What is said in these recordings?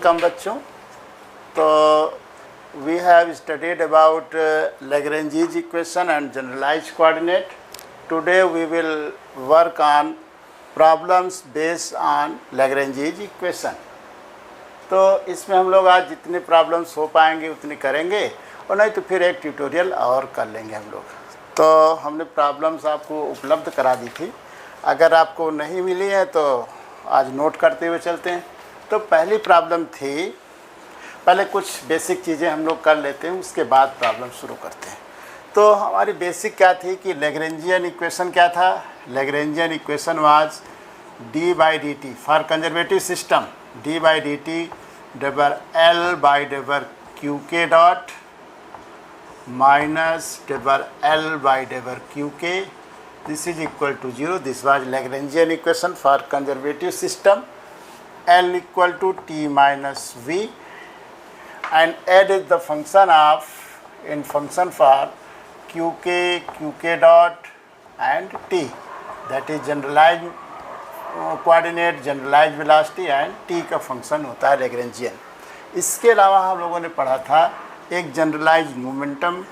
Welcome बच्चों। तो we have studied about Lagrange's equation and generalized coordinate. Today we will work on problems based on Lagrange's equation. तो इसमें हम लोग आज जितने प्रॉब्लम्स हो पाएंगे उतनी करेंगे, और नहीं तो फिर एक ट्यूटोरियल और कर लेंगे हम लोग। तो हमने प्रॉब्लम्स आपको उपलब्ध करा दी थी, अगर आपको नहीं मिली है तो आज नोट करते हुए चलते हैं। तो पहली प्रॉब्लम थी, पहले कुछ बेसिक चीज़ें हम लोग कर लेते हैं, उसके बाद प्रॉब्लम शुरू करते हैं। तो हमारी बेसिक क्या थी कि Lagrangian इक्वेशन क्या था। Lagrangian equation was d by d t for conservative system, d by d t del L by Dabur q k dot minus del L by Dabur q k, this is equal to 0। This was Lagrangian equation for conservative system, L equal to t minus v, and add is the function of in function for qk dot and t, that is generalized coordinate, generalized velocity and t का function होता है Lagrangian। इसके अलावा हम लोगों ने पढ़ा था एक जनरलाइज्ड मोमेंटम।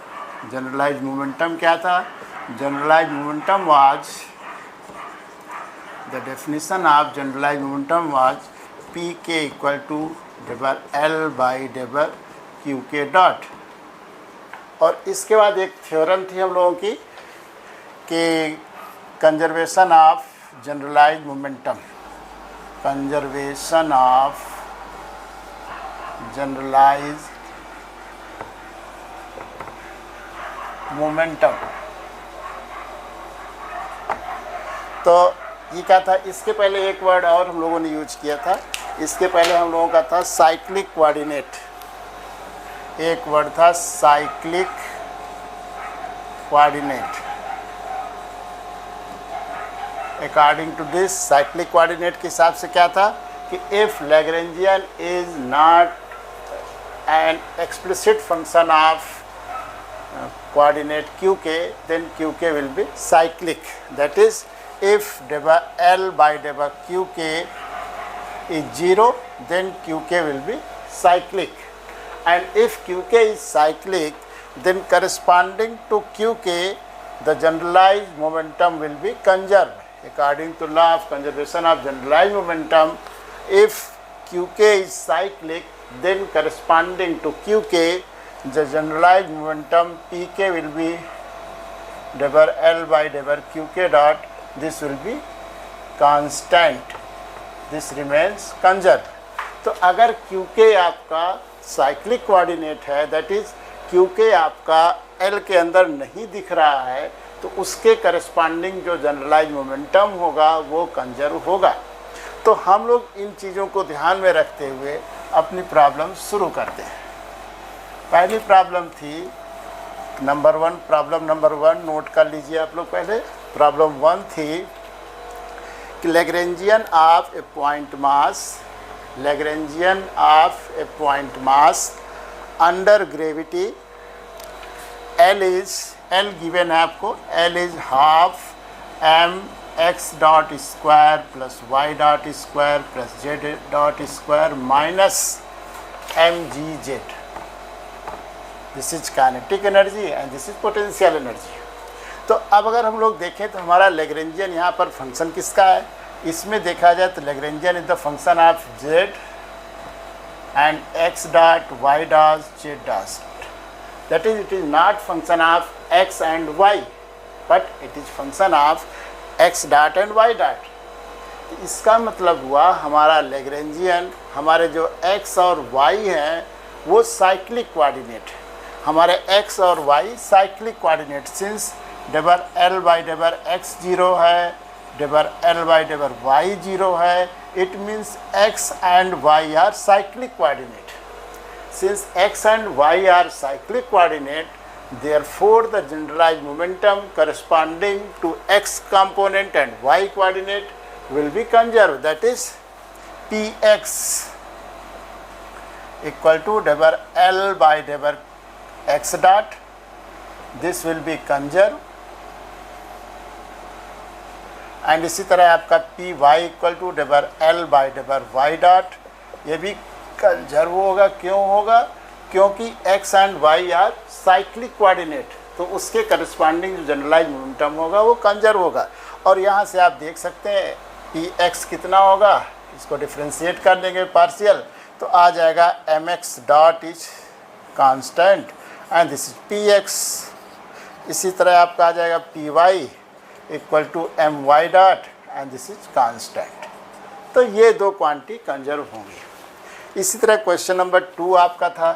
जनरलाइज्ड मोमेंटम क्या था? Generalized momentum was, the definition of generalized momentum was pk equal to डबर l by Dabur q k dot. और इसके बाद एक थ्योरम थी हम लोगों की कि conservation of generalized momentum, conservation of generalized momentum. तो ये क्या था? इसके पहले एक वर्ड और हम लोगों ने यूज किया था। इसके पहले हम लोगों का था साइक्लिक कोऑर्डिनेट। एक वर्ड था cyclic coordinate. According to this cyclic coordinate के हिसाब से क्या था कि if Lagrangian is not an explicit function of coordinate qk, then qk will be cyclic. That is, if डबर L by डबर qk is 0, then qk will be cyclic, and if qk is cyclic, then corresponding to qk the generalized momentum will be conserved. According to law of conservation of generalized momentum, if qk is cyclic, then corresponding to qk the generalized momentum pk will be Dabur L by डबर qk dot, this will be constant, this remains conserved। तो अगर qk आपका cyclic coordinate है, that is qk आपका L के अंदर नहीं दिख रहा है, तो उसके करस्पॉन्डिंग जो जनरलाइज मोमेंटम होगा वो कंजर्व होगा। तो हम लोग इन चीज़ों को ध्यान में रखते हुए अपनी प्रॉब्लम शुरू करते हैं। पहली प्रॉब्लम थी नंबर 1, प्रॉब्लम नंबर 1 नोट कर लीजिए आप लोग। पहले प्रॉब्लम 1 थी कि Lagrangian of A point mass, Lagrangian of A point mass under gravity, L given है आपको, L is half m x dot square plus y dot square plus z dot square minus mgz। This is kinetic energy and this is potential energy. तो अब अगर हम लोग देखें तो हमारा Lagrangian यहाँ पर फंक्शन किसका है? इसमें देखा जाए तो Lagrangian is the function of z and x dot y dot z dot, that is it is not function of x and y, but it is function of x dot and y dot. इसका मतलब हुआ हमारा Lagrangian, हमारे जो x और y हैं वो cyclic coordinate है। हमारे x और y साइक्लिक कोऑर्डिनेट, सिंस डबर L बाई डबर x 0 है, डबर L बाई डबर y 0 है, it means x and y are cyclic coordinate. Since x and y are cyclic coordinate, therefore the generalized momentum corresponding to x component and y coordinate will be conserved, that is px equal to डबर L by Dabur x dot, this will be conserved, and इसी तरह आपका py equal to डबर L by Dabur y dot, ये भी conserve होगा। क्यों होगा? क्योंकि x and y are cyclic coordinate, तो उसके करस्पॉन्डिंग जो जनरलाइज मोमेंटम होगा वो कंजर्व होगा। और यहाँ से आप देख सकते हैं px कितना होगा, इसको डिफ्रेंशिएट कर देंगे पार्शियल, तो आ जाएगा mx dot is constant and this is px। इसी तरह आपका आ जाएगा py equal to my dot and this is constant. तो ये दो क्वांटिटी कंजर्व होंगी। इसी तरह क्वेश्चन नंबर 2 आपका था।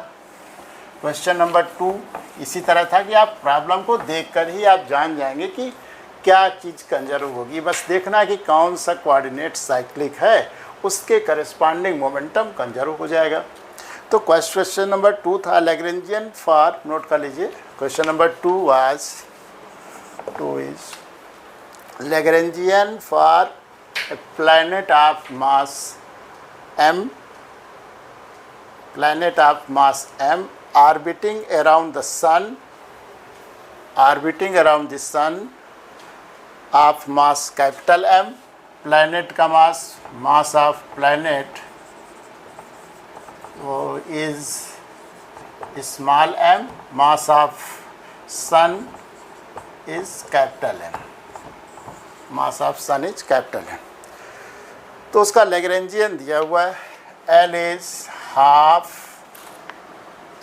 क्वेश्चन नंबर 2 इसी तरह था कि आप प्रॉब्लम को देखकर ही आप जान जाएंगे कि क्या चीज़ कंजर्व होगी। बस देखना कि कौन सा कोऑर्डिनेट साइक्लिक है, उसके करस्पॉन्डिंग मोमेंटम कंजर्व हो जाएगा। तो क्वेश्चन नंबर 2 था लैग्रेंजियन फॉर, नोट कर लीजिए, question number 2 is Lagrangian for a planet of mass m orbiting around the sun of mass capital M, planet का mass of planet वो is small m, mass of sun is capital M, mass of sun is capital है। तो उसका Lagrangian दिया हुआ है, L is half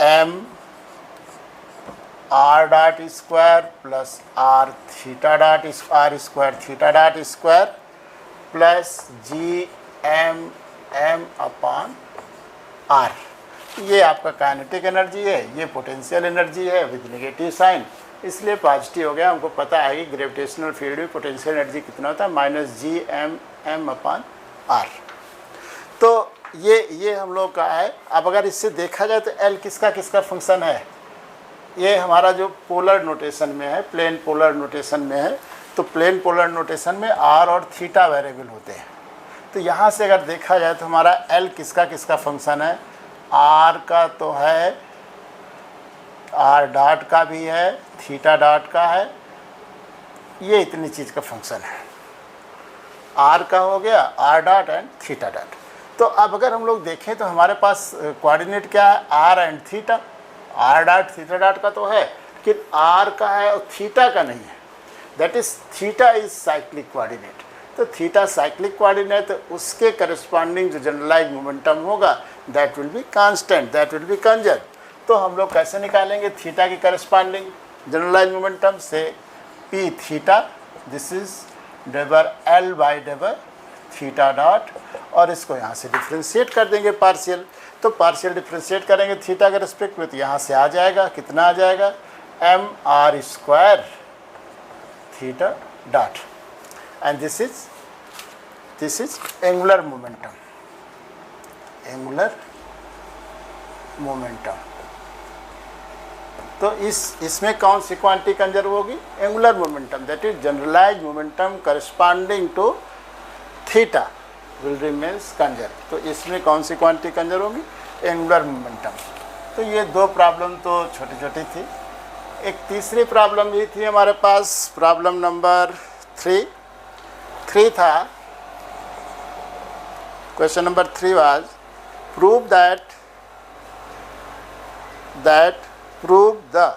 m r dot square plus r theta dot r square theta dot square plus g m m upon r। ये आपका kinetic energy है, ये पोटेंशियल एनर्जी है विद नेगेटिव साइन, इसलिए पॉजिटिव हो गया। हमको पता है कि ग्रेविटेशनल फील्ड में पोटेंशियल एनर्जी कितना होता है, -G m अपॉन r। तो ये हम लोग का है। अब अगर इससे देखा जाए तो L किसका किसका फंक्शन है, ये हमारा जो पोलर नोटेशन में है, प्लेन पोलर नोटेशन में है, तो प्लेन पोलर नोटेशन में r और थीटा वेरिएबल होते हैं। तो यहाँ से अगर देखा जाए तो हमारा L किसका किसका फंक्शन है, r का तो है, r डॉट का भी है, थीटा डॉट का है, ये इतनी चीज़ का फंक्शन है। r का हो गया, r dot and theta dot. तो अब अगर हम लोग देखें तो हमारे पास कोऑर्डिनेट क्या है, r and theta. r dot theta dot का तो है, लेकिन r का है और थीटा का नहीं है। That is theta is cyclic coordinate. तो थीटा साइक्लिक कोऑर्डिनेट, उसके करस्पॉन्डिंग जो जनरलाइज मोमेंटम होगा that will be constant, that will be conserve. तो हम लोग कैसे निकालेंगे थीटा की करस्पॉन्डिंग जनरलाइज मोमेंटम से, p theta this is del L by डेबर theta dot, और इसको यहाँ से डिफ्रेंशिएट कर देंगे पार्शियल। तो पार्शियल डिफ्रेंशिएट करेंगे थीटा के रेस्पेक्ट में, तो यहाँ से आ जाएगा, कितना आ जाएगा, mr square theta dot and this is angular momentum. तो इसमें कौन सी क्वांटिटी कंजर्व होगी, angular momentum, that is generalize momentum corresponding to theta will remains conserve. तो इसमें कौन सी क्वांटिटी कंजर्व होगी, एंगुलर मोमेंटम। तो ये दो प्रॉब्लम तो छोटी छोटी थी। एक तीसरी प्रॉब्लम भी थी हमारे पास, प्रॉब्लम नंबर 3 था। Question number 3 was prove the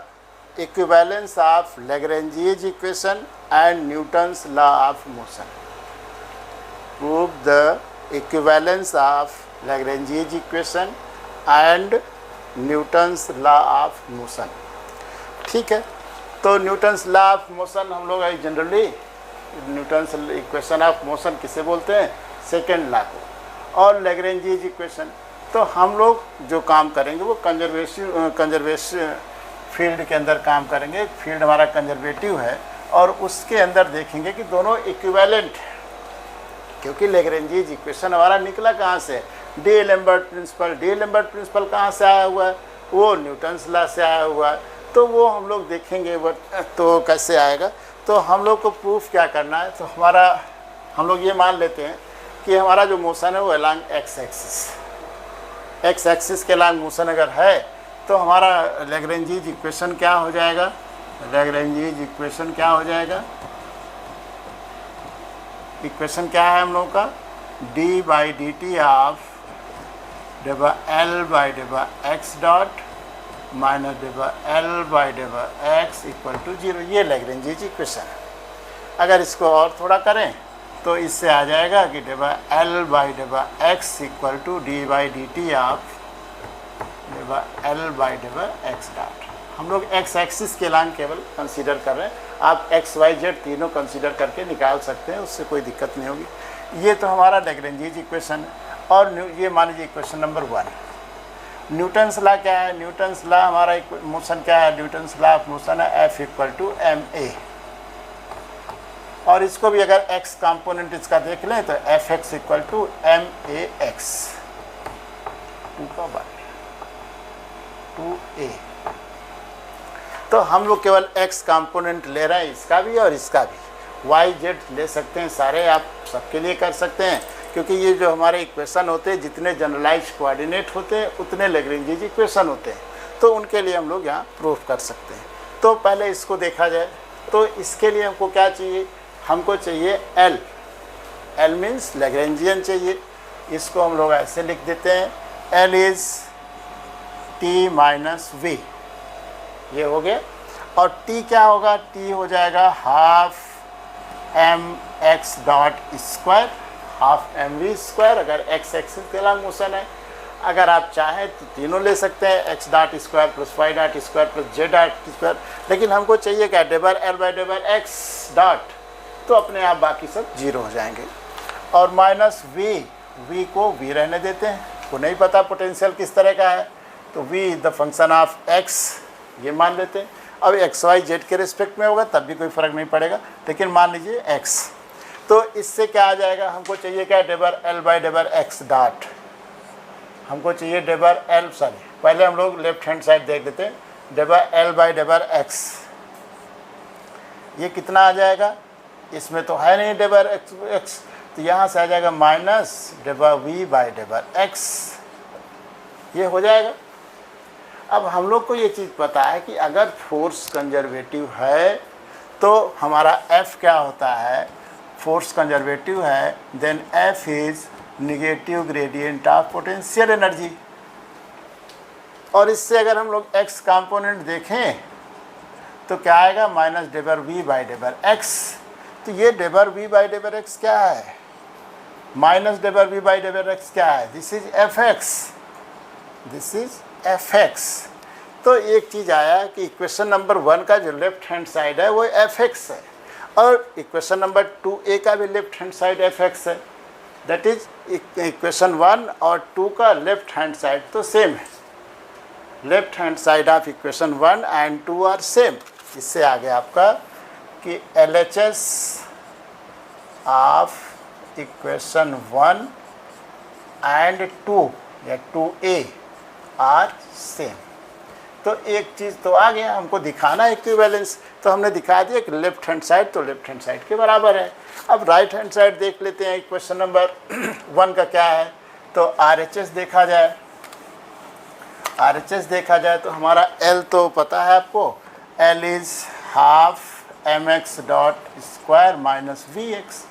equivalence of Lagrange's equation and Newton's law of motion. Prove the equivalence of Lagrange's equation and Newton's law of motion. ठीक है, तो न्यूटन्स लॉ ऑफ मोशन हम लोग generally Newton's equation of motion किसे बोलते हैं, second law को, और लैग्रेंजीज इक्वेशन। तो हम लोग जो काम करेंगे वो कंजर्वेशन फील्ड के अंदर काम करेंगे। फील्ड हमारा कंजर्वेटिव है और उसके अंदर देखेंगे कि दोनों इक्विवेलेंट, क्योंकि लैग्रेंजीज इक्वेशन हमारा निकला कहाँ से, D'Alembert principle. D'Alembert principle कहाँ से आया हुआ है, वो न्यूटन्स लॉ से आया हुआ है। तो वो हम लोग देखेंगे तो कैसे आएगा। तो हम लोग को प्रूफ क्या करना है, तो हम लोग ये मान लेते हैं कि हमारा जो मोशन है वो अलोंग एक्स एक्सिस के अलोंग मोशन अगर है तो हमारा लैग्रेंजीज इक्वेशन क्या हो जाएगा, लैग्रेंजीज इक्वेशन क्या हो जाएगा, इक्वेशन क्या है हम लोग का, d by d t of del L by del x dot minus del L by del x equal to 0। ये लैग्रेंज इक्वेशन है। अगर इसको और थोड़ा करें तो इससे आ जाएगा कि del L by del x equal to d by d t of del L by del x dot. हम लोग एक्स एक्सिस के लाइन केवल कंसीडर कर रहे हैं, आप एक्स वाई जेड तीनों कंसीडर करके निकाल सकते हैं, उससे कोई दिक्कत नहीं होगी। ये तो हमारा लैग्रेंज इक्वेशन है। और ये मान लीजिए इक्वेशन नंबर 1, न्यूटन्स लॉ क्या है? न्यूटन्स लॉ हमारा मोशन क्या है? न्यूटन्स लॉ ऑफ मोशन है F equal to m a. और इसको भी अगर एक्स कंपोनेंट इसका देख लें तो F x equal to m a x 2a। तो हम लोग केवल x कंपोनेंट ले रहे हैं, इसका भी और इसका भी। y z ले सकते हैं, सारे आप सबके लिए कर सकते हैं, क्योंकि ये जो हमारे इक्वेशन होते हैं जितने जनरलाइज कोऑर्डिनेट होते हैं उतने लैग्रेंज इक्वेशन होते हैं, तो उनके लिए हम लोग यहाँ प्रूफ कर सकते हैं। तो पहले इसको देखा जाए तो इसके लिए हमको क्या चाहिए? हमको चाहिए L। L मीन्स लैग्रेंजियन चाहिए। इसको हम लोग ऐसे लिख देते हैं, L is t minus V. ये हो गया। और t क्या होगा? t हो जाएगा half m x dot square, half m v square अगर एक्स एक्सिस के लॉन्ग मोशन है। अगर आप चाहें तो तीनों ले सकते हैं, x dot square plus y dot square plus z dot square, लेकिन हमको चाहिए क्या? डेबर एल बाई डेबर एक्स डॉट, तो अपने आप बाकी सब 0 हो जाएंगे। और माइनस वी को वी रहने देते हैं, को नहीं पता पोटेंशियल किस तरह का है, तो v is the function of x, ये मान लेते हैं। अब एक्स वाई जेड के रिस्पेक्ट में होगा तब भी कोई फ़र्क नहीं पड़ेगा, लेकिन मान लीजिए x। तो इससे क्या आ जाएगा? हमको चाहिए क्या? डेबर एल बाई डेबर एक्स डॉट। हमको चाहिए डेबर एल, सॉरी पहले हम लोग लेफ्ट हैंड साइड देख लेते हैं। डेबर एल बाई डेबर एक्स, ये कितना आ जाएगा? इसमें तो है नहीं डेबर एक्स, तो यहाँ से आ जाएगा minus debar V by डेबर x, ये हो जाएगा। अब हम लोग को ये चीज़ पता है कि अगर फोर्स कंजर्वेटिव है तो हमारा F क्या होता है? फोर्स कंजर्वेटिव है, then F is negative gradient of potential energy. और इससे अगर हम लोग x कंपोनेंट देखें तो क्या आएगा? Minus del v by del x। तो ये del v by del x क्या है? Minus del v by del x क्या है? This is fx, this is fx। तो एक चीज़ आया कि इक्वेशन नंबर 1 का जो लेफ्ट हैंड साइड है वो fx है, और इक्वेशन नंबर 2a का भी लेफ्ट हैंड साइड fx है। दैट इज इक्वेशन 1 और 2 का लेफ्ट हैंड साइड तो सेम है। Left hand side of equation 1 and 2 are same. इससे आगे आपका कि LHS ऑफ इक्वेशन 1 एंड 2 या 2a आर सेम। तो एक चीज़ तो आ गया, हमको दिखाना है इक्विवेलेंस, तो हमने दिखा दिया कि लेफ्ट हैंड साइड तो लेफ्ट हैंड साइड के बराबर है। अब राइट हैंड साइड देख लेते हैं। क्वेश्चन नंबर 1 का क्या है? तो RHS देखा जाए, RHS देखा जाए तो हमारा L तो पता है आपको, L is half m x dot square minus V x.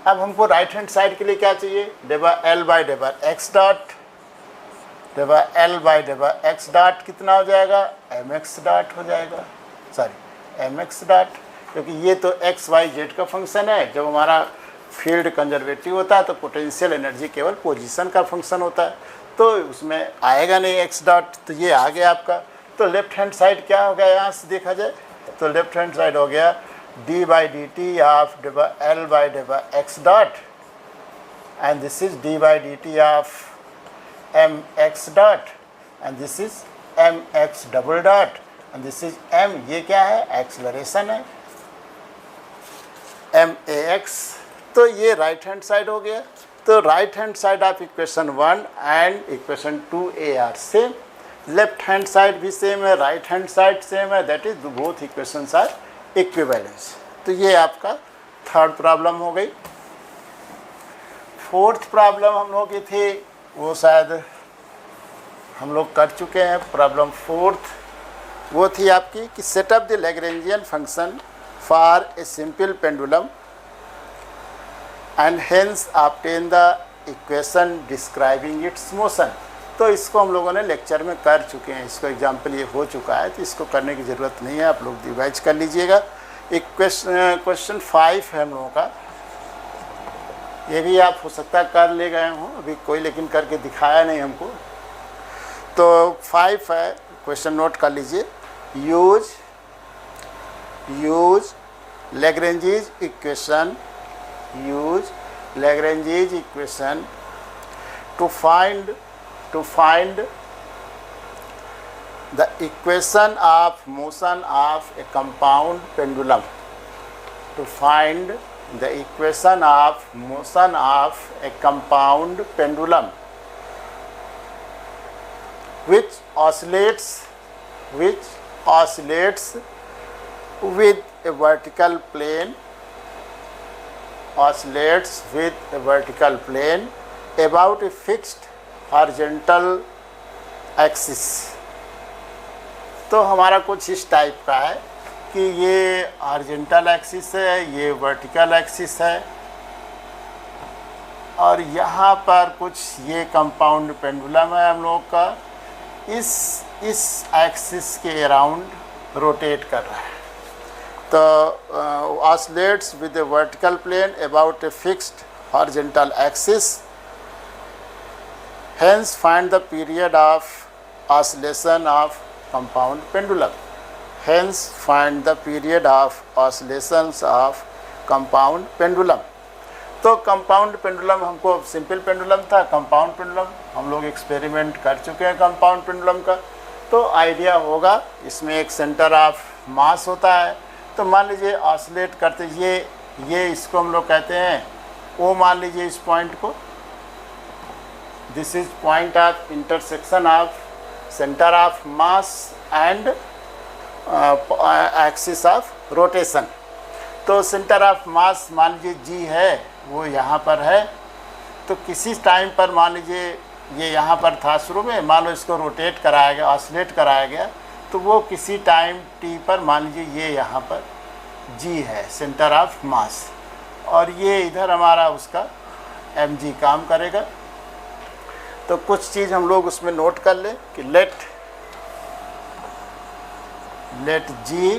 अब हमको राइट हैंड साइड के लिए क्या चाहिए? Del L by डेबर x dot, del L by डेबर x dot कितना हो जाएगा? एम एक्स डॉट हो जाएगा, सॉरी एम एक्स डॉट, क्योंकि ये तो एक्स वाई जेड का फंक्शन है। जब हमारा फील्ड कंजर्वेटिव होता है तो पोटेंशियल एनर्जी केवल पोजीशन का फंक्शन होता है, तो उसमें आएगा नहीं एक्स डॉट। तो ये आ गया आपका। तो लेफ्ट हैंड साइड क्या हो गया? यहाँ से देखा जाए तो लेफ्ट हैंड साइड हो गया d by d t of डेबर L by डेबर x dot, and this is d by d t of m x dot, and this is m x double dot, and this is m, ये क्या है? Acceleration है, M a x. तो ये right hand side हो गया। तो right hand side of equation 1 and equation 2a are same. Left hand side भी सेम है, राइट हैंड साइड सेम है, that is both equations are equivalence. तो ये आपका थर्ड प्रॉब्लम हो गई। फोर्थ प्रॉब्लम हम लोग की थी वो शायद हम लोग कर चुके हैं। प्रॉब्लम फोर्थ वो थी आपकी कि setup the Lagrangian function for a simple pendulum and hence obtain the equation describing its motion। तो इसको हम लोगों ने लेक्चर में कर चुके हैं, इसको एग्जाम्पल ये हो चुका है, तो इसको करने की ज़रूरत नहीं है, आप लोग रिवाइज कर लीजिएगा। एक क्वेश्चन 5 है हम लोगों का, ये भी आप हो सकता है कर ले गए हों, अभी कोई लेकिन करके दिखाया नहीं हमको। तो 5 है, क्वेश्चन नोट कर लीजिए। Use Lagrange's equation, use Lagrange's equation to find the equation of motion of a compound pendulum. To find the equation of motion of a compound pendulum which oscillates with a vertical plane, about a fixed horizontal axis। तो हमारा कुछ इस type का है कि ये horizontal axis है, ये वर्टिकल एक्सिस है, और यहाँ पर कुछ ये कंपाउंड पेंडुलम है हम लोग का, इस एक्सिस के अराउंड रोटेट कर रहा है। तो oscillates with a vertical plane about a fixed horizontal axis, hence find the period of oscillation of compound pendulum, hence find the period of oscillations of compound pendulum। तो compound pendulum हमको simple pendulum था, compound pendulum हम लोग experiment कर चुके हैं compound pendulum का, तो आइडिया होगा। इसमें एक सेंटर ऑफ मास होता है, तो मान लीजिए ऑसिलेट करते ये इसको हम लोग कहते हैं ओ, मान लीजिए इस पॉइंट को, this is point of intersection of centre of mass and axis of rotation. तो सेंटर ऑफ मास मान लीजिए जी है, वो यहाँ पर है, तो किसी टाइम पर मान लीजिए ये यहाँ पर था शुरू में, मान लो इसको रोटेट कराया गया, ऑसिलेट कराया गया, तो वो किसी टाइम टी पर मान लीजिए ये यहाँ पर जी है सेंटर ऑफ मास, और ये इधर हमारा उसका एम जी काम करेगा। तो कुछ चीज़ हम लोग उसमें नोट कर लें कि let G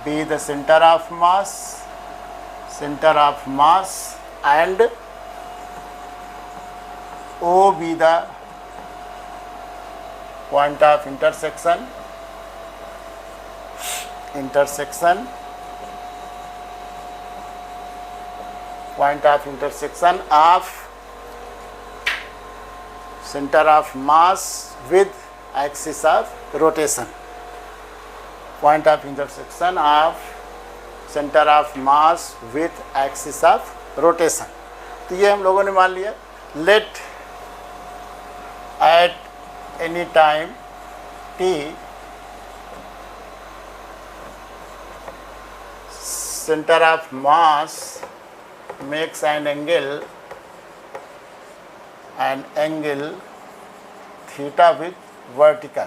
be the centre of mass and O be the point of intersection point of intersection of center of mass with axis of rotation, point of intersection of center of mass with axis of rotation। तो ये हम लोगों ने मान लिया। let at any time t center of mass makes an angle theta with vertical।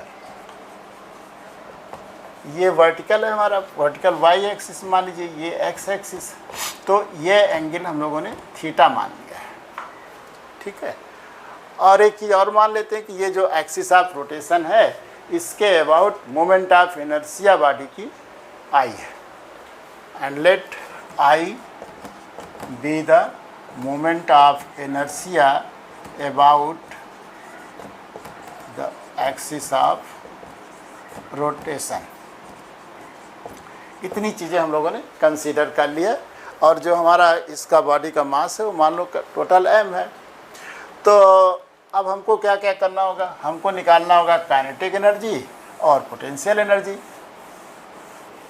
ये vertical है हमारा, वर्टिकल वाई एक्सिस मान लीजिए, ये एक्स एक्सिस, तो ये एंगल हम लोगों ने थीटा मान लिया है, ठीक है। और एक चीज़ और मान लेते हैं कि ये जो एक्सिस ऑफ रोटेशन है, इसके about moment of inertia body की आई है, and let I be the moment of inertia about the axis of rotation। इतनी चीज़ें हम लोगों ने कंसीडर कर लिया, और जो हमारा इसका बॉडी का मास है वो मान लो टोटल m है। तो अब हमको क्या क्या करना होगा, हमको निकालना होगा काइनेटिक एनर्जी और पोटेंशियल एनर्जी।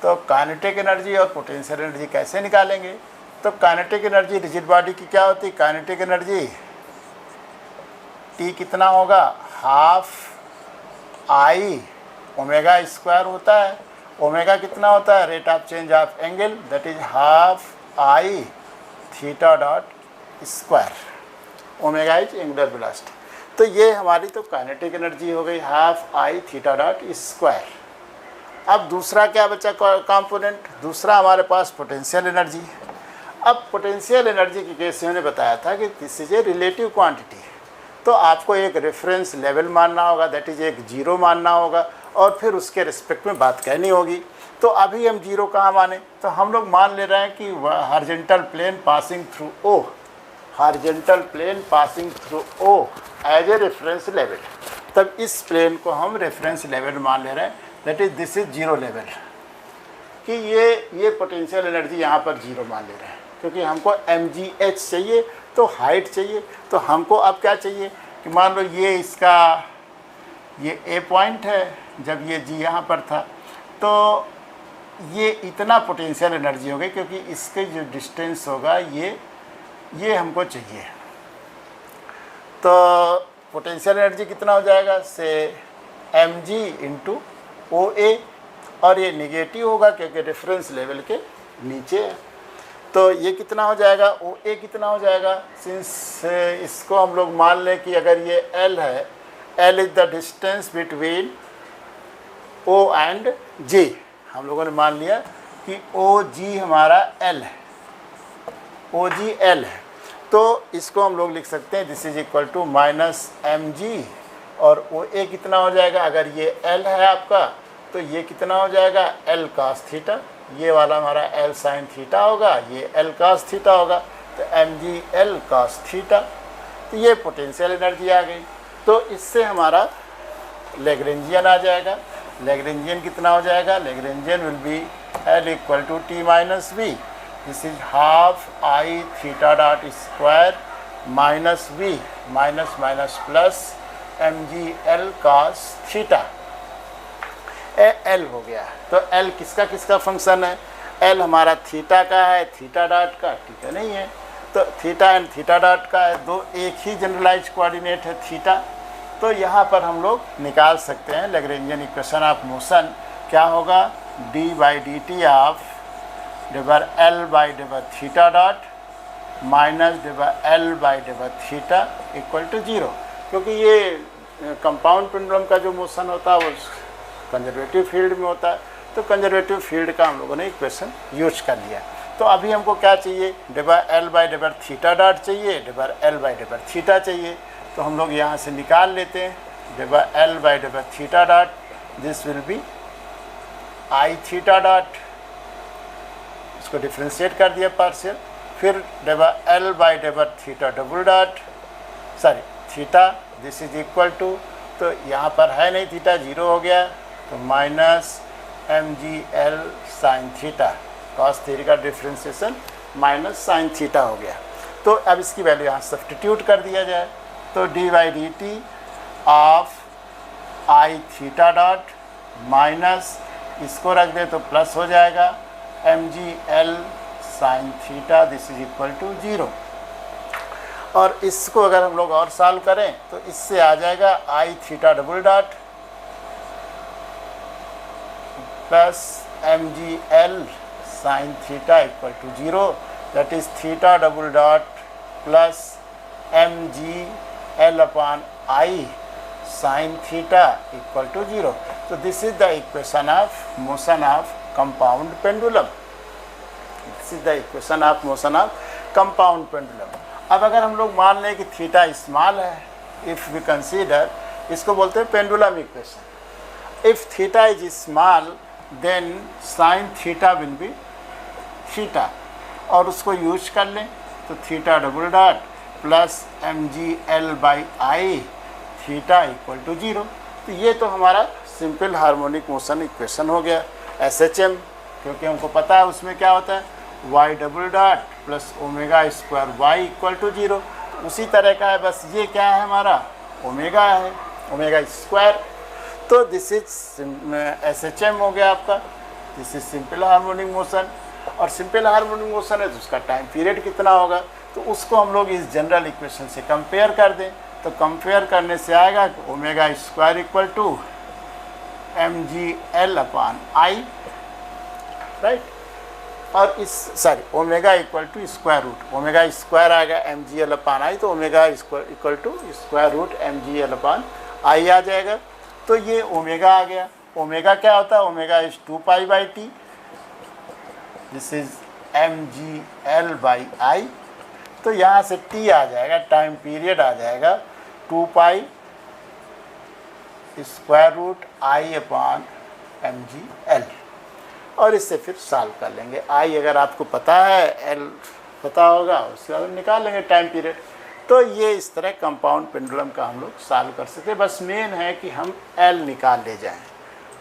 तो काइनेटिक एनर्जी और पोटेंशियल एनर्जी कैसे निकालेंगे? तो काइनेटिक एनर्जी रिजिड बॉडी की क्या होती है, काइनेटिक एनर्जी टी कितना होगा, हाफ आई ओमेगा स्क्वायर होता है। ओमेगा कितना होता है, rate of change of angle, that is half I theta dot square, omega is angular velocity. तो ये हमारी तो काइनेटिक एनर्जी हो गई half I theta dot square. अब दूसरा क्या बचा कंपोनेंट, दूसरा हमारे पास पोटेंशियल एनर्जी। अब पोटेंशियल एनर्जी के केस में बताया था कि this is a relative quantity, तो आपको एक रेफरेंस लेवल मानना होगा, दैट इज़ एक जीरो मानना होगा, और फिर उसके रिस्पेक्ट में बात कहनी होगी। तो अभी हम जीरो कहाँ माने, तो हम लोग मान ले रहे हैं कि horizontal plane passing through O, horizontal plane passing through O as a reference level. तब इस प्लेन को हम रेफरेंस लेवल मान ले रहे हैं, that is this is zero level, कि ये पोटेंशियल एनर्जी यहाँ पर जीरो मान ले रहे हैं, क्योंकि हमको mgh चाहिए, तो हाइट चाहिए। तो हमको अब क्या चाहिए कि मान लो ये इसका ये ए पॉइंट है, जब ये जी यहाँ पर था, तो ये इतना पोटेंशियल एनर्जी हो गई, क्योंकि इसके जो डिस्टेंस होगा ये हमको चाहिए। तो पोटेंशियल एनर्जी कितना हो जाएगा, से mg इंटू ओ ए, और ये निगेटिव होगा क्योंकि रेफरेंस लेवल के नीचे है। तो ये कितना हो जाएगा, ओ ए कितना हो जाएगा, सिंस इसको हम लोग मान लें कि अगर ये L है, L is the distance between O and J। हम लोगों ने मान लिया कि OG हमारा L है, OG L है, तो इसको हम लोग लिख सकते हैं this is equal to minus mg, और OA कितना हो जाएगा, अगर ये L है आपका, तो ये कितना हो जाएगा L cos थीटा, ये वाला हमारा L sin थीटा होगा, ये L cos थीटा होगा, तो mg L cos थीटा। तो ये पोटेंशियल एनर्जी आ गई। तो इससे हमारा लैग्रेंजियन आ जाएगा। लैग्रेंजियन कितना हो जाएगा, Lagrangian will be L equal to T minus V, this is half I theta dot square minus V minus minus plus mg L cos theta. L हो गया। तो L किसका किसका फंक्शन है, L हमारा थीटा का है, थीटा डॉट का, ठीक है नहीं है, तो थीटा एंड थीटा डॉट का है, दो एक ही जनरलाइज कोऑर्डिनेट है थीटा। तो यहाँ पर हम लोग निकाल सकते हैं लैग्रेंजियन इक्वेशन ऑफ मोशन। क्या होगा, d by d t of del L by डिवर theta dot minus del L by डिवर theta equal to zero. क्योंकि ये कंपाउंड पेंडुलम का जो मोशन होता है वो कंजर्वेटिव फील्ड में होता है, तो कंजर्वेटिव फील्ड का हम लोगों ने इक्वेशन यूज कर लिया। तो अभी हमको क्या चाहिए, debar L by डिवर theta dot चाहिए, डिवर L बाई डिवर थीटा चाहिए। तो हम लोग यहाँ से निकाल लेते हैं debar L by डिवर theta dot, this will be I theta dot, इसको डिफ्रेंशिएट कर दिया पार्शियल, फिर debar L by डिवर theta double dot, sorry theta, this is equal to, तो यहाँ पर है नहीं थीटा, जीरो हो गया, तो minus mg L sine theta, cos theta का डिफ्रेंशिएशन माइनस साइन थीटा हो गया। तो अब इसकी वैल्यू यहाँ सब्स्टिट्यूट कर दिया जाए, तो d by d t of I theta dot minus, इसको रख दे तो प्लस हो जाएगा mg L sine theta, this is equal to zero. और इसको अगर हम लोग और सॉल्व करें तो इससे आ जाएगा I theta double dot plus mg L sine theta equal to zero, that is theta double dot plus mg L upon I sine theta equal to zero. तो this is the equation of motion of compound pendulum, this is the equation of motion of compound pendulum. अब अगर हम लोग मान लें कि theta small है, if we consider, इसको बोलते हैं pendulum equation. If theta is small then sine theta will be theta, और उसको यूज कर लें तो theta double dot plus mg L by I theta equal to zero. तो ये तो हमारा सिंपल हार्मोनिक मोशन इक्वेशन हो गया, SHM, क्योंकि हमको पता है उसमें क्या होता है y double dot plus omega square y equal to zero. उसी तरह का है, बस ये क्या है हमारा ओमेगा है, ओमेगा स्क्वायर। तो दिस इज SHM हो गया आपका, this is simple harmonic motion. और सिंपल हार्मोनिक मोशन है तो उसका टाइम पीरियड कितना होगा, तो उसको हम लोग इस जनरल इक्वेशन से कंपेयर कर दें, तो कंपेयर करने से आएगा कि omega square equal to mg L upon I, right. और इस sorry omega equal to square root, omega square आएगा mg L अपॉन I, तो omega square equal to square root mg L upon I आ जाएगा। तो ये omega आ गया। Omega क्या होता है, omega is 2 pi by T, this is mg L by I। तो यहाँ से t आ जाएगा, टाइम पीरियड आ जाएगा 2 pi square root I upon mg/l, और इससे फिर सॉल्व कर लेंगे। आई अगर आपको पता है, एल पता होगा, उसके बाद निकाल लेंगे टाइम पीरियड। तो ये इस तरह कंपाउंड पेंडुलम का हम लोग सॉल्व कर सकते हैं। बस मेन है कि हम एल निकाल ले जाएं।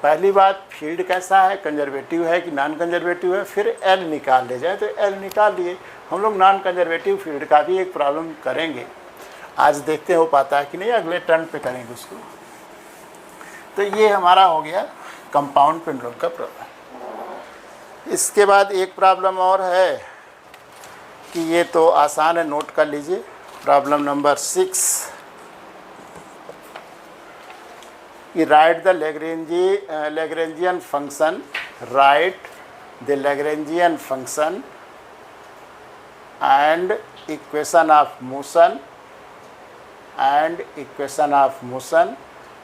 पहली बात, फील्ड कैसा है, कंजर्वेटिव है कि नॉन कंजर्वेटिव है, फिर एल निकाल ले जाए। तो एल निकाल लिए। हम लोग नॉन कंजर्वेटिव फील्ड का भी एक प्रॉब्लम करेंगे, आज देखते हैं हो पाता है कि नहीं, अगले टर्न पे करेंगे उसको। तो ये हमारा हो गया कंपाउंड पेंडुलम का प्रॉब्लम। इसके बाद एक प्रॉब्लम और है कि ये तो आसान है, नोट कर लीजिए। प्रॉब्लम नंबर 6 कि right the Lagrangian function, write the Lagrangian function and equation of motion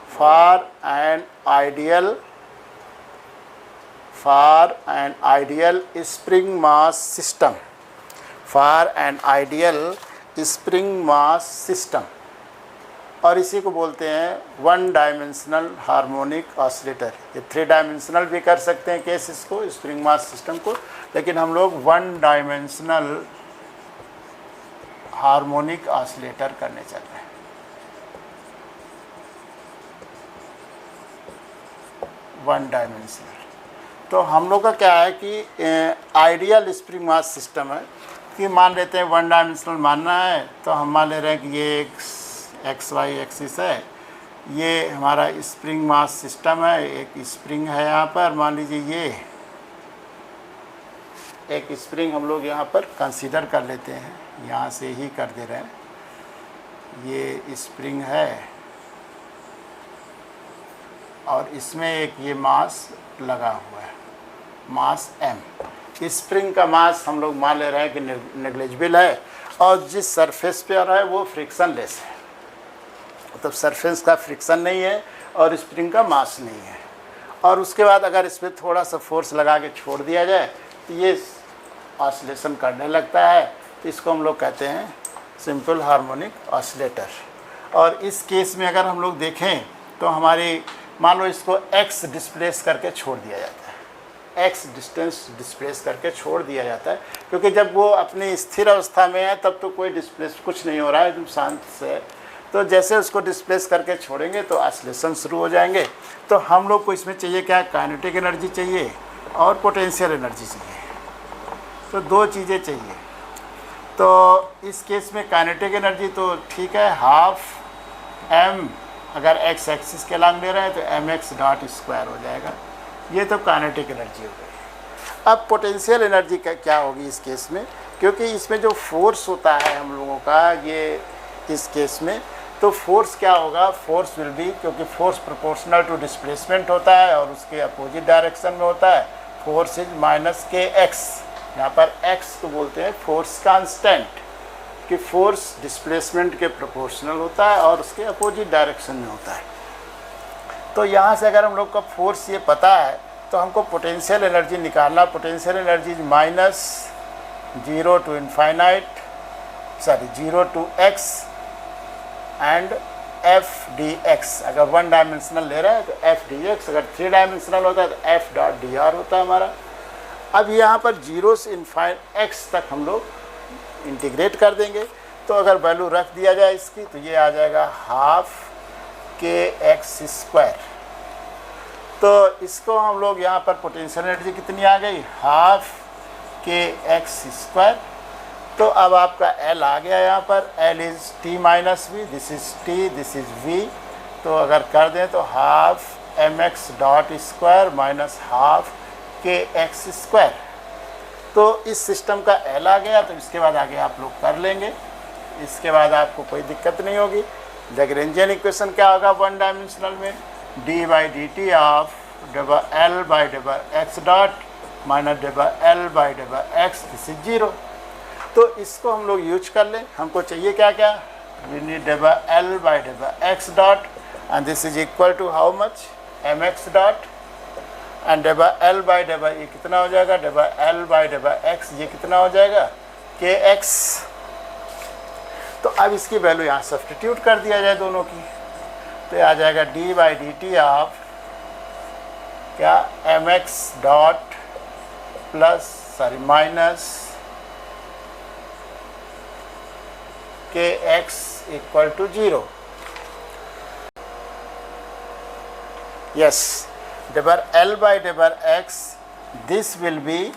for an ideal spring mass system, और इसी को बोलते हैं वन डायमेंशनल हार्मोनिक ऑसिलेटर। ये 3 डायमेंशनल भी कर सकते हैं केस इसको, स्प्रिंग मास सिस्टम को, लेकिन हम लोग वन डायमेंशनल हार्मोनिक ऑसिलेटर करने चल रहे हैं। One dimensional. तो हम लोग का क्या है कि आइडियल स्प्रिंग मास सिस्टम है कि मान लेते हैं वन डायमेंशनल मानना है, तो हम मान ले रहे हैं कि ये एक एक्स वाई एक्सिस है, ये हमारा स्प्रिंग मास सिस्टम है। एक स्प्रिंग है यहाँ पर, मान लीजिए ये एक स्प्रिंग हम लोग यहाँ पर कंसीडर कर लेते हैं, यहाँ से ही कर दे रहे हैं। ये स्प्रिंग है और इसमें एक ये मास लगा हुआ है, मास m। स्प्रिंग का मास हम लोग मान ले रहे हैं कि नेग्लिजिबल है, और जिस सरफेस पे आ रहा है वो फ्रिक्शनलेस है, मतलब सरफेस का फ्रिक्शन नहीं है और स्प्रिंग का मास नहीं है। और उसके बाद अगर इस पर थोड़ा सा फोर्स लगा के छोड़ दिया जाए तो ये ऑसिलेशन करने लगता है। तो इसको हम लोग कहते हैं सिंपल हार्मोनिक ऑसिलेटर। और इस केस में अगर हम लोग देखें तो हमारी, मान लो इसको x डिस्प्लेस करके छोड़ दिया जाता है, x डिस्टेंस डिस्प्लेस करके छोड़ दिया जाता है, क्योंकि जब वो अपनी स्थिर अवस्था में है तब तो कोई डिस्प्लेस कुछ नहीं हो रहा है, एकदम शांत से। तो जैसे उसको डिस्प्लेस करके छोड़ेंगे तो ऑसिलेशन शुरू हो जाएंगे। तो हम लोग को इसमें चाहिए क्या, काइनेटिक एनर्जी चाहिए और पोटेंशियल एनर्जी चाहिए। तो 2 चीज़ें चाहिए। तो इस केस में काइनेटिक एनर्जी तो ठीक है, हाफ m, अगर x एक्सिस के लॉन्ग ले रहे हैं तो mx.2 हो जाएगा। ये तो काइनेटिक एनर्जी हो गई। अब पोटेंशियल एनर्जी का क्या होगी इस केस में, क्योंकि इसमें जो फोर्स होता है हम लोगों का, ये इस केस में तो फोर्स क्या होगा, फोर्स विल बी, क्योंकि फोर्स प्रोपोर्शनल टू डिस्प्लेसमेंट होता है और उसके अपोजिट डायरेक्शन में होता है। Force is minus k x, यहाँ पर x को बोलते हैं फोर्स कांस्टेंट, कि फोर्स डिस्प्लेसमेंट के प्रोपोर्शनल होता है और उसके अपोजिट डायरेक्शन में होता है। तो यहाँ से अगर हम लोग का फोर्स ये पता है तो हमको पोटेंशियल एनर्जी निकालना। Potential energy minus 0 to x and f dx। अगर 1 डायमेंशनल ले रहे हैं तो f dx, अगर 3 डायमेंशनल होता है तो f डॉट dr होता है हमारा। अब यहाँ पर 0 से x तक हम लोग इंटीग्रेट कर देंगे। तो अगर वैल्यू रख दिया जाए इसकी तो ये आ जाएगा हाफ kx²। तो इसको हम लोग यहाँ पर पोटेंशियल एनर्जी कितनी आ गई, हाफ kx²। तो अब आपका L आ गया यहाँ पर, L is t minus v, this is t, this is v। तो अगर कर दें तो half mx.2 minus half kx²। तो इस सिस्टम का L आ गया। तो इसके बाद आगे आप लोग कर लेंगे, इसके बाद आपको कोई दिक्कत नहीं होगी। लैग्रेंजियन इक्वेशन क्या होगा 1 डायमेंशनल में, d/dt of ∂L/x dot minus ∂L/x, this is 0। तो इसको हम लोग यूज कर लें। हमको चाहिए क्या क्या, we need ∂L/x dot and this is equal to how much, mx dot, and ∂L/, ये कितना हो जाएगा, ∂L/x, ये कितना हो जाएगा, kx। तो अब इसकी वैल्यू यहाँ सब्स्टिट्यूट कर दिया जाए दोनों की, तो ये आ जाएगा d by d t of क्या m x dot plus minus k x equal to 0. Yes, debar L by debar x, this will be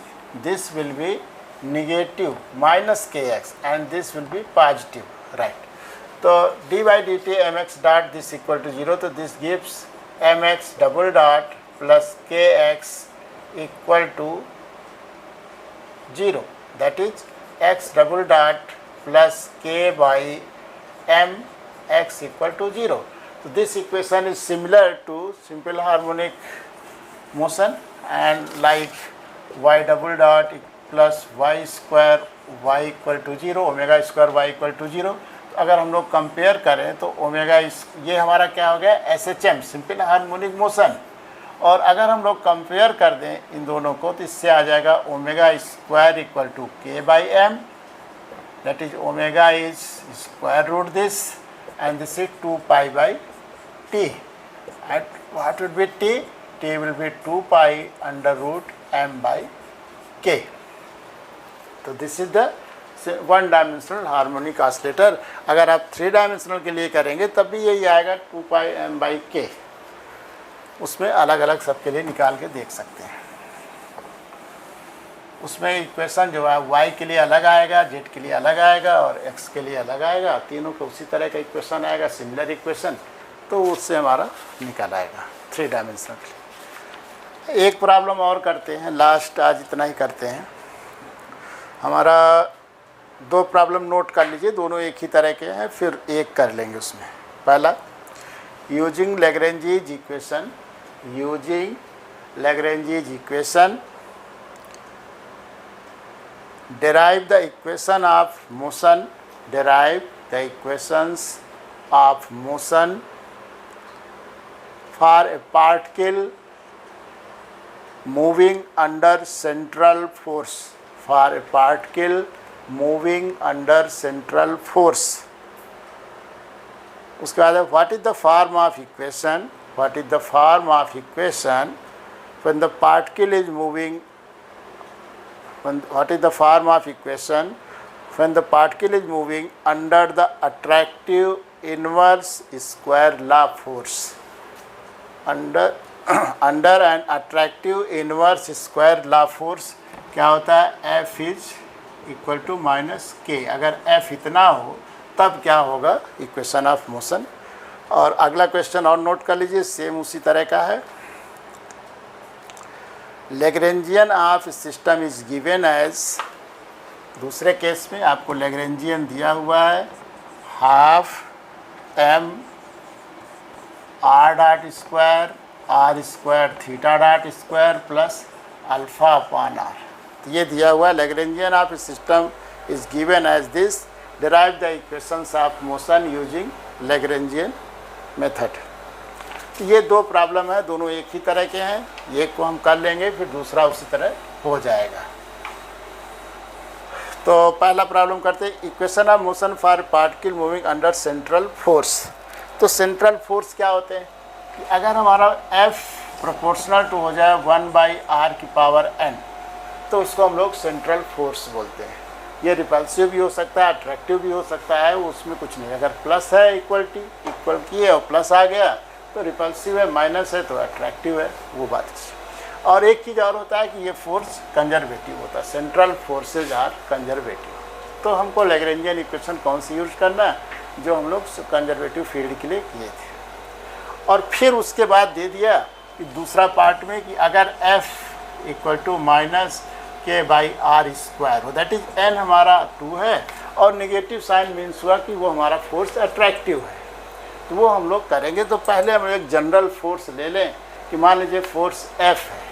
negative minus kx and this will be positive, right? So d by dt mx dot this equal to 0, so this gives mx double dot plus kx equal to 0, that is x double dot plus k by m x equal to 0. So this equation is similar to simple harmonic motion, and like y double dot plus y square y equal to 0, omega square y equal to 0. तो अगर हम लोग compare करें तो omega ये हमारा क्या हो गया SHM सिंपल हार्मोनिक मोशन, और अगर हम लोग कंपेयर कर दें इन दोनों को तो इससे आ जाएगा omega square equal to k by m, that is omega is square root this and this is 2 pi by t, and what would be t? T will be 2 pi under root m by k. तो this is the one dimensional harmonic oscillator. अगर आप 3 dimensional के लिए करेंगे तब भी यही आएगा 2 pi m by k. उसमें अलग अलग सबके लिए निकाल के देख सकते हैं. उसमें इक्वेशन जो है y के लिए अलग आएगा, z के लिए अलग आएगा और x के लिए अलग आएगा. तीनों का उसी तरह का इक्वेशन आएगा, सिमिलर इक्वेशन, तो उससे हमारा निकल आएगा 3 डायमेंशनल के लिए. एक प्रॉब्लम और करते हैं, लास्ट आज इतना ही करते हैं. हमारा 2 प्रॉब्लम नोट कर लीजिए, दोनों एक ही तरह के हैं, फिर एक कर लेंगे उसमें. पहला, using Lagrange's equation derive the equation of motion, derive the equations of motion for a particle moving under central force, for a particle moving under central force. उसके बाद what is the form of equation, what is the form of equation when the particle is moving, what is the form of equation when the particle is moving under the attractive inverse square law force, under an attractive inverse square law force. क्या होता है? F is equal to minus k. अगर F इतना हो तब क्या होगा equation of motion. और अगला क्वेश्चन और नोट कर लीजिए, सेम उसी तरह का है. Lagrangian of system is given as, दूसरे केस में आपको लैग्रेंजियन दिया हुआ है half m r dot square r square theta dot square plus alpha upon r. तो ये दिया हुआ है. Lagrangian of system is given as this, derive the equations of motion using Lagrangian method. ये 2 प्रॉब्लम है, दोनों एक ही तरह के हैं. एक को हम कर लेंगे, फिर दूसरा उसी तरह हो जाएगा. तो पहला प्रॉब्लम करते हैं, equation of motion for particle moving under central force. तो सेंट्रल फोर्स क्या होते हैं कि अगर हमारा F प्रोपोर्शनल टू हो जाए 1/r⁴n, तो उसको हम लोग सेंट्रल फोर्स बोलते हैं. ये रिपल्सिव भी हो सकता है, अट्रैक्टिव भी हो सकता है, उसमें कुछ नहीं. अगर प्लस है इक्वल की है और प्लस आ गया तो रिपल्सिव है, माइनस है तो अट्रैक्टिव है, वो बात. और एक चीज़ और होता है कि ये फोर्स कंजर्वेटिव होता है, सेंट्रल फोर्सेज आर कंजर्वेटिव. तो हमको लैग्रेंजियन इक्वेशन कौन सी यूज करना है, जो हम लोग कंजर्वेटिव फील्ड के लिए किए थे. और फिर उसके बाद दे दिया कि दूसरा पार्ट में कि अगर F equal to minus k by r square हो, दैट इज n हमारा 2 है और नेगेटिव साइन मीन्स हुआ कि वो हमारा फोर्स अट्रैक्टिव है. तो वो हम लोग करेंगे. तो पहले हम एक जनरल फोर्स ले लें कि मान लीजिए फोर्स F है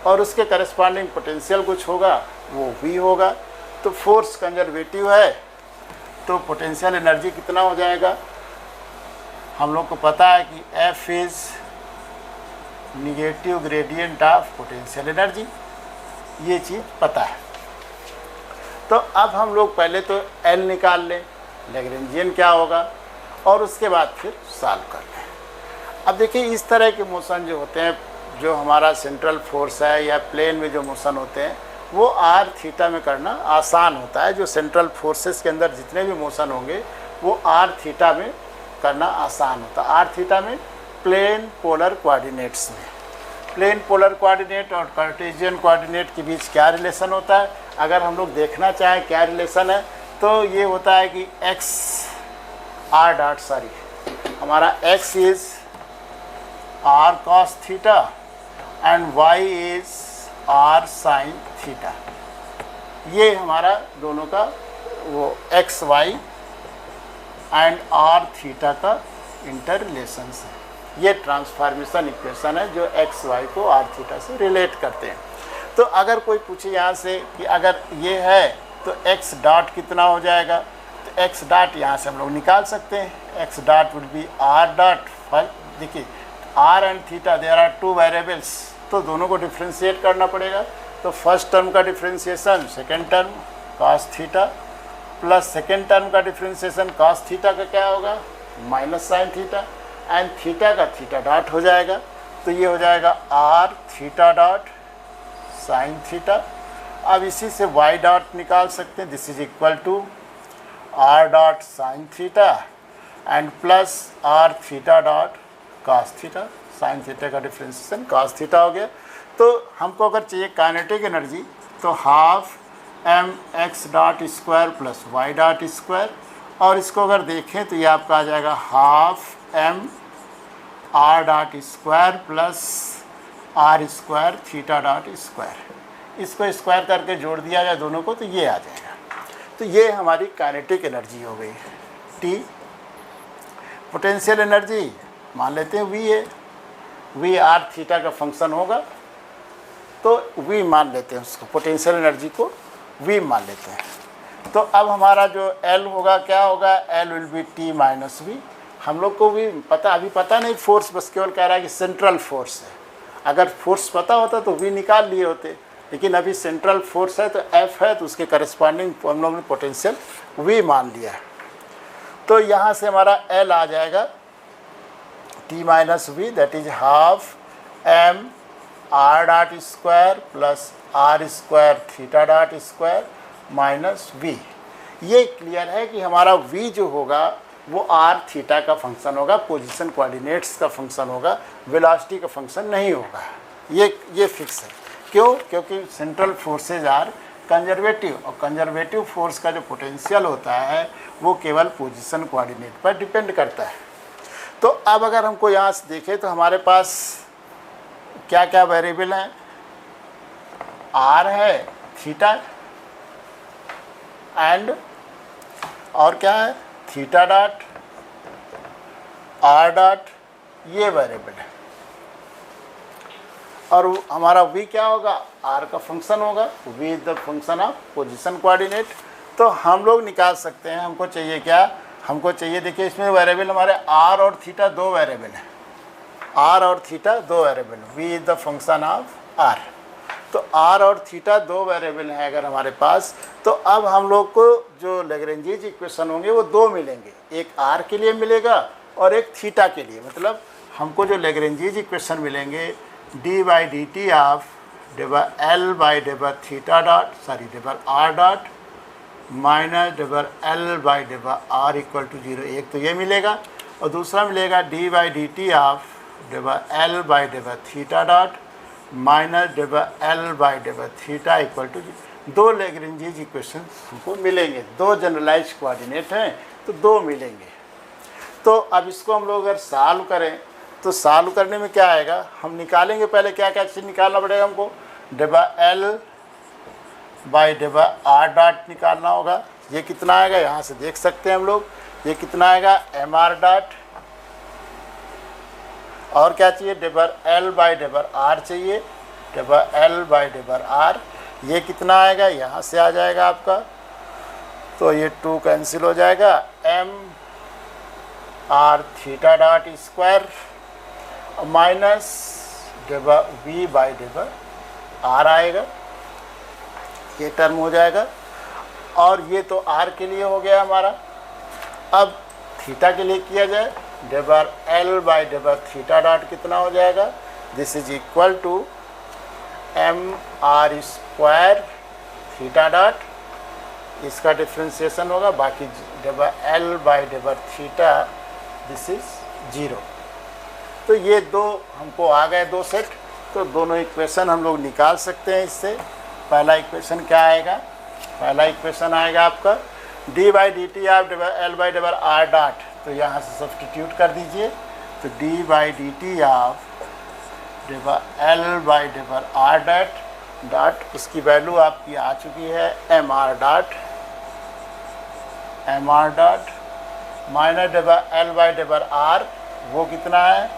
और उसके करस्पॉन्डिंग पोटेंशियल कुछ होगा, वो V होगा. तो फोर्स कंजर्वेटिव है तो पोटेंशियल एनर्जी कितना हो जाएगा, हम लोग को पता है कि F is negative gradient of potential energy, ये चीज़ पता है. तो अब हम लोग पहले तो L निकाल लें. लैग्रेंजियन क्या होगा, और उसके बाद फिर सॉल्व कर लें। अब देखिए इस तरह के मोशन जो होते हैं, जो हमारा सेंट्रल फोर्स है या प्लेन में जो मोशन होते हैं, वो आर थीटा में करना आसान होता है। जो सेंट्रल फोर्सेस के अंदर जितने भी मोशन होंगे वो आर थीटा में करना आसान होता है। आर थीटा में प्लेन पोलर कोऑर्डिनेट्स में। प्लेन पोलर कोऑर्डिनेट और कार्टेशियन कोऑर्डिनेट के बीच क्या रिलेशन होता है, अगर हम लोग देखना चाहें क्या रिलेशन है, तो ये होता है कि एक्स आर डॉट, सॉरी हमारा x is r cos theta and y is r sine theta. ये हमारा दोनों का वो x y and r theta का इंटर रिलेशंस है। ये ट्रांसफॉर्मेशन इक्वेशन है जो एक्स वाई को आर थीटा से रिलेट करते हैं। तो अगर कोई पूछे यहाँ से कि अगर ये है तो एक्स डॉट कितना हो जाएगा, तो एक्स डॉट यहाँ से हम लोग निकाल सकते हैं। X dot would be r dot, देखिए r and theta there are two variables, तो दोनों को डिफ्रेंशिएट करना पड़ेगा। तो फर्स्ट टर्म का differentiation second term cos theta plus second term का डिफ्रेंशिएशन कॉस थीटा का क्या होगा, minus sine theta, and theta का थीटा डॉट हो जाएगा। तो ये हो जाएगा r theta dot sine theta. अब इसी से y डॉट निकाल सकते हैं, this is equal to r dot sine theta and plus r theta dot cos theta. Sine theta का डिफ्रेंशिएशन कॉस थीटा हो गया। तो हमको अगर चाहिए काइनेटिक एनर्जी तो half m x dot square plus y dot square, और इसको अगर देखें तो ये आपका आ जाएगा half m r dot square plus r square theta dot square. इसको स्क्वायर करके जोड़ दिया जाए दोनों को तो ये आ जाएगा। तो ये हमारी काइनेटिक एनर्जी हो गई। टी पोटेंशियल एनर्जी मान लेते हैं वी है, वी आर थीटा का फंक्शन होगा, तो वी मान लेते हैं उसको, पोटेंशियल एनर्जी को वी मान लेते हैं। तो अब हमारा जो एल होगा क्या होगा, L will be T minus V. हम लोग को भी पता, अभी पता नहीं फोर्स, बस केवल कह रहा है कि सेंट्रल फोर्स है। अगर फोर्स पता होता तो वी निकाल लिए होते, लेकिन अभी सेंट्रल फोर्स है तो एफ है, तो उसके करस्पॉन्डिंग हम लोग ने पोटेंशियल वी मान लिया। तो यहाँ से हमारा एल आ जाएगा T minus V, that is half m r dot square plus r square theta dot square minus V. ये क्लियर है कि हमारा वी जो होगा वो आर थीटा का फंक्शन होगा, पोजीशन कोऑर्डिनेट्स का फंक्शन होगा, वेलोसिटी का फंक्शन नहीं होगा। ये फिक्स है। क्यों? क्योंकि सेंट्रल फोर्सेज आर कंजर्वेटिव, और कंजर्वेटिव फोर्स का जो पोटेंशियल होता है वो केवल पोजीशन कोऑर्डिनेट पर डिपेंड करता है। तो अब अगर हमको यहाँ से देखें तो हमारे पास क्या क्या वेरिएबल हैं, आर है, थीटा एंड और क्या है, थीटा डॉट, आर डॉट, ये वेरिएबल है। और हमारा v क्या होगा, r का फंक्शन होगा, v is the function of position coordinate. तो हम लोग निकाल सकते हैं, हमको चाहिए क्या, हमको चाहिए, देखिए इसमें वेरिएबल हमारे r और थीटा दो वेरिएबल हैं, r और थीटा दो variable, v is the function of r। तो r और थीटा दो वेरिएबल हैं अगर हमारे पास, तो अब हम लोग को जो लैग्रेंजीज इक्वेशन होंगे वो दो मिलेंगे, एक r के लिए मिलेगा और एक थीटा के लिए। मतलब हमको जो लैग्रेंजीज इक्वेशन मिलेंगे d by d t of डेबर L by डेबर theta dot, sorry debar r dot minus debar L by डेबर r equal to 0, एक तो ये मिलेगा, और दूसरा मिलेगा d by d t of डेबर L by डेबर theta dot minus debar L by डेबर theta equal to 0। दो लैग्रेंजीज equation हमको मिलेंगे, दो जनरलाइज कोऑर्डिनेट हैं तो दो मिलेंगे। तो अब इसको हम लोग अगर सॉल्व करें तो सॉल्व करने में क्या आएगा, हम निकालेंगे पहले क्या क्या चीज़ निकालना पड़ेगा हमको, डेबर एल बाई डेबर आर डॉट निकालना होगा। ये कितना आएगा यहाँ से देख सकते हैं हम लोग, ये कितना आएगा एम आर डॉट, और क्या चाहिए डेबर एल बाई डेबर आर चाहिए, डेबर एल बाई डेबर आर। ये कितना आएगा, यहाँ से आ जाएगा आपका, तो ये 2 कैंसिल हो जाएगा, m r theta dot square minus debar V by डेबर r आएगा, ये टर्म हो जाएगा। और ये तो आर के लिए हो गया हमारा, अब थीटा के लिए किया जाए, debar L by डेबर theta dot कितना हो जाएगा, this is equal to m r square theta dot, इसका डिफ्रेंसिएशन होगा, बाकी debar L by डेबर theta this is 0। तो ये दो हमको आ गए, दो सेट। तो दोनों इक्वेशन हम लोग निकाल सकते हैं इससे। पहला इक्वेशन क्या आएगा, पहला इक्वेशन आएगा आपका d by d t of L by डेबर r dot, तो यहाँ से सब्सटीट्यूट कर दीजिए। तो d by d t of डेबर L by डेबर r dot, उसकी वैल्यू आपकी आ चुकी है m r dot minus debar L by डेबर r, वो कितना है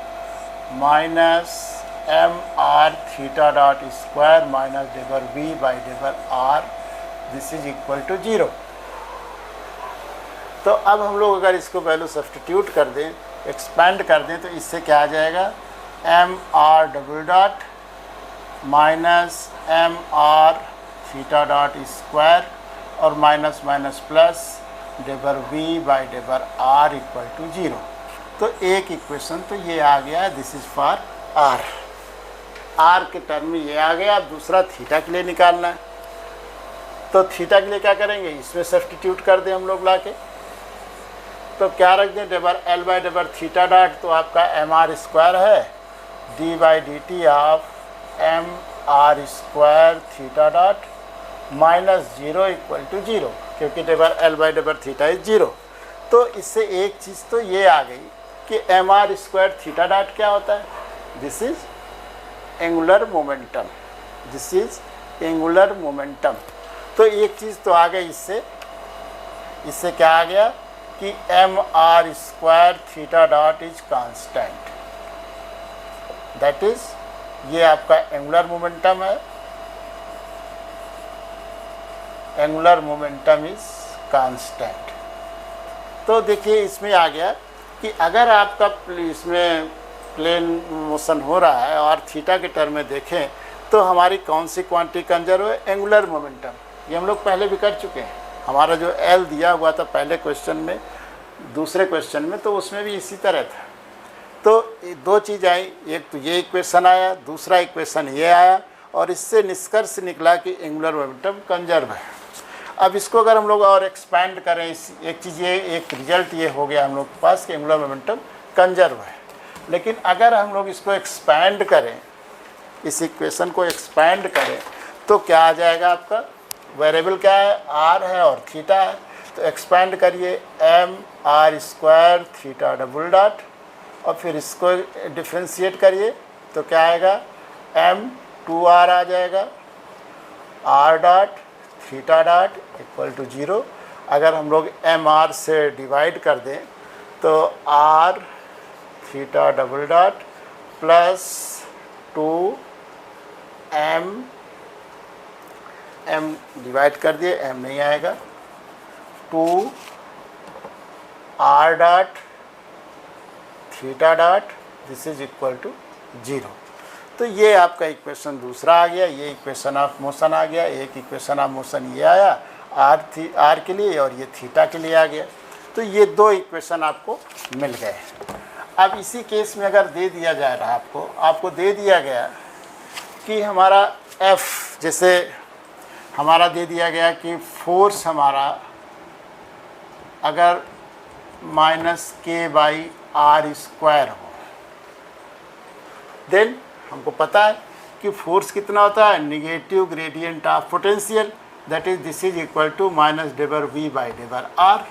minus m r theta dot square minus debar V by डेबर r, this is equal to 0। तो अब हम लोग अगर इसको वैल्यू सब्सटीट्यूट कर दें, एक्सपेंड कर दें, तो इससे क्या आ जाएगा m r double dot minus m r theta dot square और minus minus plus debar V by डेबर r equal to 0। तो एक इक्वेशन तो ये आ गया, this is for r, r के टर्म में ये आ गया। अब दूसरा थीटा के लिए निकालना है, तो थीटा के लिए क्या करेंगे, इसमें सब्सटीट्यूट कर दें हम लोग ला के। तो क्या रख दें, डेबर एल बाई डेबर थीटा डॉट, तो आपका एम आर स्क्वायर है d by d t of m r square theta dot minus 0 equal to 0, क्योंकि डेबर एल बाई डेबर थीटा इज 0। तो इससे एक चीज़ तो ये आ गई कि m r square theta dot क्या होता है, this is angular momentum, this is angular momentum. तो एक चीज़ तो आ गई इससे क्या आ गया कि m r square theta dot is constant, that is ये आपका एंगुलर मोमेंटम है, एंगुलर मोमेंटम इज कांस्टेंट। तो देखिए इसमें आ गया कि अगर आपका इसमें प्लेन मोशन हो रहा है और थीटा के टर्म में देखें तो हमारी कौन सी क्वांटिटी कंजर्व है, एंगुलर मोमेंटम। ये हम लोग पहले भी कर चुके हैं, हमारा जो एल दिया हुआ था पहले क्वेश्चन में, दूसरे क्वेश्चन में, तो उसमें भी इसी तरह था। तो दो चीज़ आई, एक तो ये इक्वेशन आया, दूसरा इक्वेशन ये आया, और इससे निष्कर्ष निकला कि एंगुलर मोमेंटम कंजर्व है। अब इसको अगर हम लोग और एक्सपैंड करें, एक चीज़ ये, एक रिजल्ट ये हो गया हम लोग के पास कि एंगुलर मोमेंटम कंजर्व है। लेकिन अगर हम लोग इसको एक्सपैंड करें, इस इक्वेशन को एक्सपैंड करें, तो क्या आ जाएगा, आपका वेरिएबल क्या है, आर है और थीटा है। तो एक्सपैंड करिए m r square theta double dot, और फिर इसको डिफ्रेंशिएट करिए तो क्या आएगा, एम 2r आ जाएगा, r dot theta dot equal to 0। अगर हम लोग एम आर से डिवाइड कर दें तो r theta double dot plus 2 m divide कर दिए, एम नहीं आएगा, 2 r dot theta dot this is equal to 0। तो ये आपका इक्वेशन दूसरा आ गया, ये इक्वेशन ऑफ मोशन आ गया, एक इक्वेशन ऑफ मोशन ये आया आर के लिए, और ये थीटा के लिए आ गया। तो ये दो इक्वेशन आपको मिल गए। अब इसी केस में अगर दे दिया जा रहा है आपको दे दिया गया कि हमारा F, जैसे हमारा दे दिया गया कि फोर्स हमारा अगर minus k by r square हो, देन हमको पता है कि फोर्स कितना होता है, negative gradient of potential, that is this is equal to minus debar V by डेबर r.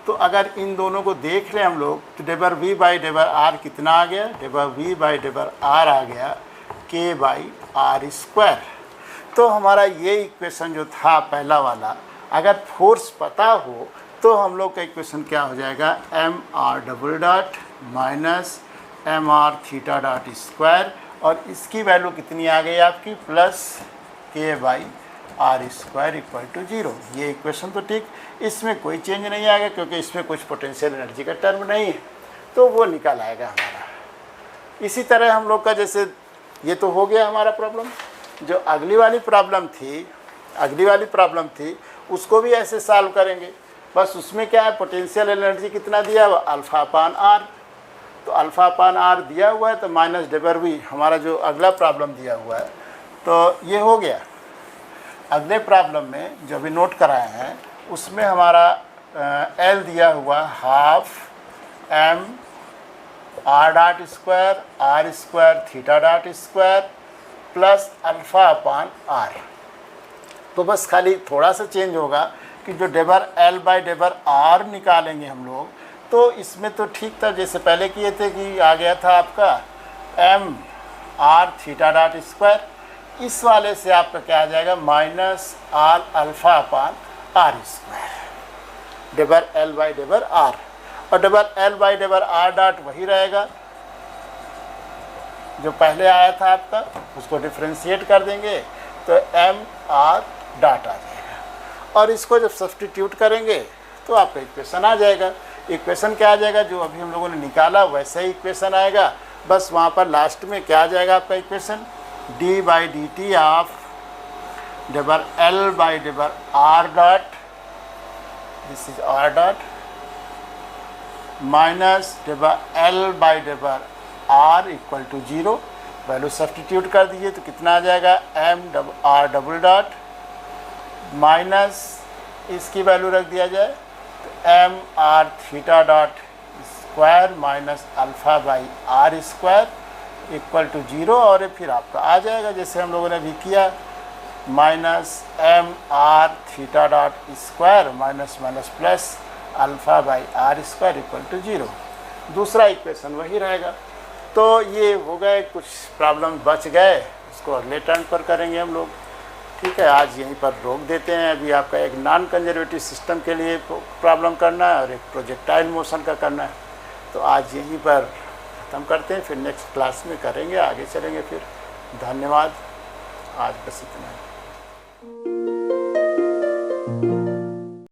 तो अगर इन दोनों को देख लें हम लोग, तो डेबर वी बाई डेबर आर कितना आ गया, डेबर वी बाई डेबर आर आ गया के बाई आर स्क्वायर। तो हमारा ये इक्वेशन जो था पहला वाला, अगर फोर्स पता हो तो हम लोग का इक्वेशन क्या हो जाएगा, m r double dot minus m r theta dot square, और इसकी वैल्यू कितनी आ गई आपकी, plus k by r square equal to 0। ये इक्वेशन तो ठीक, इसमें कोई चेंज नहीं आएगा क्योंकि इसमें कुछ पोटेंशियल एनर्जी का टर्म नहीं है, तो वो निकल आएगा हमारा। इसी तरह हम लोग का जैसे ये तो हो गया हमारा प्रॉब्लम। जो अगली वाली प्रॉब्लम थी उसको भी ऐसे सॉल्व करेंगे। बस उसमें क्या है, पोटेंशियल एनर्जी कितना दिया हुआ, अल्फा अपान आर। तो अल्फा अपान आर दिया हुआ है, तो माइनस डेबर वी हमारा जो अगला प्रॉब्लम दिया हुआ है, तो ये हो गया। अगले प्रॉब्लम में जो भी नोट कराए हैं उसमें हमारा एल दिया हुआ half m r dot square r square theta dot square plus alpha upon r. तो बस खाली थोड़ा सा चेंज होगा कि जो डेबर एल बाई डेबर आर निकालेंगे हम लोग, तो इसमें तो ठीक था जैसे पहले किए थे कि आ गया था आपका m r theta dot square. इस वाले से आपका क्या आ जाएगा, minus r alpha upon r square debar L by डेबर r. और debar L by डेबर r dot वही रहेगा जो पहले आया था आपका, उसको डिफ्रेंशिएट कर देंगे तो एम आर डॉट आ जाएगा। और इसको जब सब्सटीट्यूट करेंगे तो आपका इक्वेशन आ जाएगा। इक्वेशन क्या आ जाएगा, जो अभी हम लोगों ने निकाला वैसा ही इक्वेशन आएगा। बस वहाँ पर लास्ट में क्या आ जाएगा आपका equation, d by d t of डेबर L by डेबर r dot, this is r dot, minus debar L by डेबर r equal to 0। Value substitute कर दीजिए तो कितना आ जाएगा, m r double dot minus इसकी वैल्यू रख दिया जाए तो m r theta dot square minus alpha by r square equal to 0। और फिर आपका आ जाएगा जैसे हम लोगों ने भी किया, minus m r theta dot square minus minus plus alpha by r square equal to 0। दूसरा इक्वेशन वही रहेगा। तो ये हो गए, कुछ प्रॉब्लम बच गए, उसको अगले टर्न पर करेंगे हम लोग। ठीक है, आज यहीं पर रोक देते हैं। अभी आपका एक नॉन कंजर्वेटिव सिस्टम के लिए प्रॉब्लम करना है और एक प्रोजेक्टाइल मोशन का करना है। तो आज यहीं पर ख़त्म करते हैं, फिर नेक्स्ट क्लास में करेंगे, आगे चलेंगे फिर। धन्यवाद, आज बस इतना है।